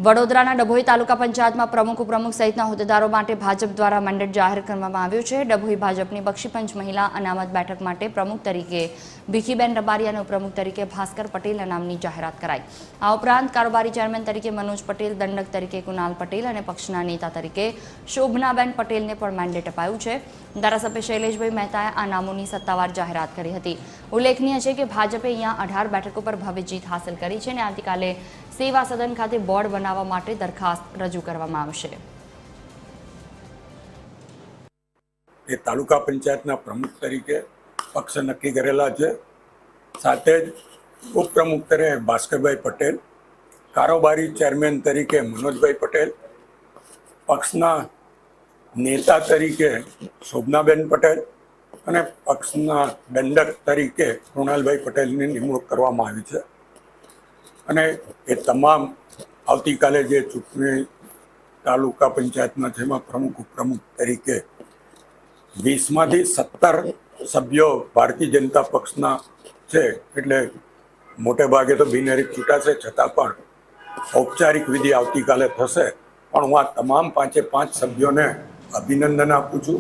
વડોદરાના ડભોઈ તાલુકા પંચાયતમાં પ્રમુખ ઉપપ્રમુખ સહિતના હોદ્દેદારો માટે ભાજપ દ્વારા મેન્ડેટ જાહેર કરવામાં આવ્યું છે। ડભોઈ ભાજપની બક્ષીપંચ મહિલા અનામત બેઠક માટે પ્રમુખ તરીકે ભીખીબેન રબારી અને ઉપપ્રમુખ તરીકે ભાસ્કર પટેલના નામની જાહેરાત કરાઈ। આ ઉપરાંત કારોબારી ચેરમેન તરીકે મનોજ પટેલ, દંડક તરીકે કુનાલ પટેલ અને પક્ષના નેતા તરીકે શોભનાબેન પટેલને પણ મેન્ડેટ અપાયું છે। ધારાસભ્ય શૈલેષભાઈ મહેતાએ આ નામોની સત્તાવાર જાહેરાત કરી હતી। ઉલ્લેખનીય છે કે ભાજપે અહીંયા 18 બેઠકો પર ભવ્ય જીત હાંસલ કરી છે અને આવતીકાલે સેવા સદન ખાતે બોર્ડ બનાવવા માટે દરખાસ્ત રજૂ કરવામાં આવશે। એ તાલુકા પંચાયતના પ્રમુખ તરીકે પક્ષ નક્કી કરેલા છે। સાથે જ ઉપપ્રમુખ તરીકે ભાસ્કરભાઈ પટેલ, કારોબારી ચેરમેન તરીકે મનોજભાઈ પટેલ, પક્ષના નેતા તરીકે શોભનાબેન પટેલ અને પક્ષના દંડક તરીકે કૃણાલભાઈ પટેલની નિમણૂક કરવામાં આવી છે। અને એ તમામ આવતીકાલે જે ચૂંટણી તાલુકા પંચાયતમાં છે એમાં પ્રમુખ ઉપપ્રમુખ તરીકે 20માંથી 17 સભ્યો ભારતીય જનતા પક્ષના છે, એટલે મોટે ભાગે તો બિનહરીફ ચૂંટાશે, છતાં પણ ઔપચારિક વિધિ આવતીકાલે થશે। પણ હું આ તમામ 5 સભ્યોને અભિનંદન આપું છું।